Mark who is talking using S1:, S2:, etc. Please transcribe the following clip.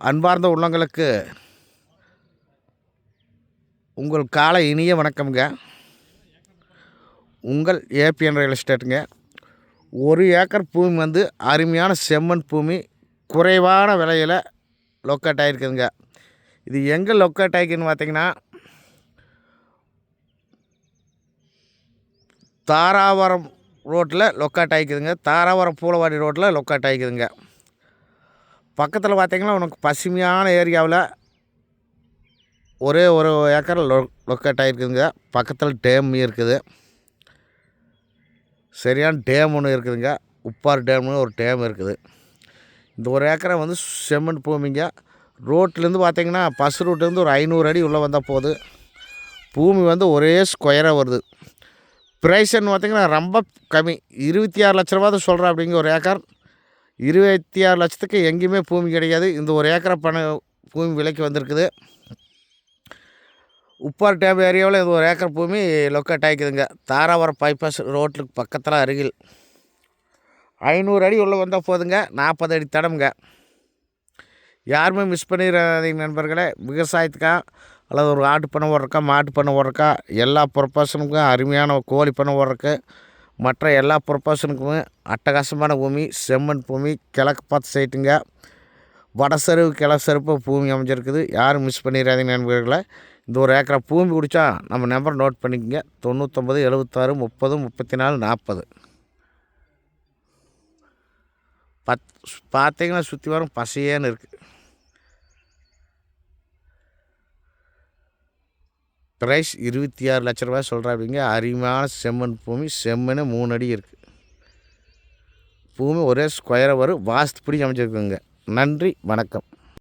S1: அன்பார்ந்த உள்ளங்களுக்கு உங்கள் காலை இனிய வணக்கம்ங்க. உங்கள் ஏபிஎன் ரியல் எஸ்டேட்டுங்க. 1 ஏக்கர் பூமி வந்து அருமையான செம்மண் பூமி, குறைவான விலையில் லொக்கேட் ஆகிருக்குதுங்க. இது எங்கே லொக்கேட் ஆகிருக்குன்னு பார்த்தீங்கன்னா, தாராபுரம் ரோட்டில் லொக்கேட் ஆகிக்குதுங்க. தாராபுரம் பூலவாடி ரோட்டில் லொக்கேட் ஆகிக்குதுங்க. பக்கத்தில் பார்த்திங்கன்னா உனக்கு பசுமையான ஏரியாவில் ஒரே ஒரு ஏக்கர் லொக்கேட் ஆகிருக்குதுங்க. பக்கத்தில் டேம் இருக்குது, சரியான டேம் ஒன்று இருக்குதுங்க. உப்பார் டேம்னு ஒரு டேம் இருக்குது. இந்த 1 ஏக்கரை வந்து செம்மண் பூமிங்க. ரோட்லேருந்து பார்த்திங்கன்னா பஸ் ரூட்லேருந்து ஒரு 500 அடி உள்ளே வந்தால் போகுது. பூமி வந்து ஒரே ஸ்கொயராக வருது. ப்ரைஸ்ன்னு பார்த்திங்கன்னா ரொம்ப கம்மி, 26 லட்ச ரூபா தான் சொல்கிறேன். அப்படிங்கிற 1 ஏக்கர் 26 லட்சத்துக்கு எங்கேயுமே பூமி கிடையாது. இந்த 1 ஏக்கரை பூமி விலைக்கு வந்திருக்குது. உப்பார் டேம் ஏரியாவில் இது 1 ஏக்கர் பூமி லொக்கேட் ஆகிக்குதுங்க. தாராபுரம் பைபாஸ் ரோட்டுக்கு பக்கத்தில் அருகில் 500 அடி உள்ளே வந்தால் போதுங்க. 40 அடி தடம்ங்க. யாருமே மிஸ் பண்ணிடாதீங்க நண்பர்களே. விவசாயத்துக்கா அல்லது ஒரு ஆட்டு பண்ணை ஓடுறக்கா, மாட்டு பண்ணை ஓடுறக்கா, எல்லா ப்ரொபோஷனுக்கும் அருமையான கோழி பண்ணை ஓடுறக்கு, மற்ற எல்லா ப்ரொபோஷனுக்குமே அட்டகாசமான பூமி, செம்மண் பூமி, கிழக்கு பார்த்து சைட்டுங்க. வடசருவு கிழக்கு சருப்பு பூமி அமைஞ்சிருக்குது. யாரும் மிஸ் பண்ணிடாதீங்க நண்பர்களே. இந்த 1 ஏக்கரை பூமி குடித்தா நம்ம நம்பர் நோட் பண்ணிக்கோங்க. 99 76 30 34 40. பார்த்தீங்கன்னா சுற்றி வரும் பசையேன்னு இருக்குது. ப்ரைஸ் 26 லட்ச ரூபா சொல்கிறாங்க. அருமையான செம்மண் பூமி, செம்மண்ணு 3 அடி இருக்குது. பூமி ஒரே ஸ்கொயராக வரும், வாஸ்துப்படி அமைச்சிருக்குங்க. நன்றி, வணக்கம்.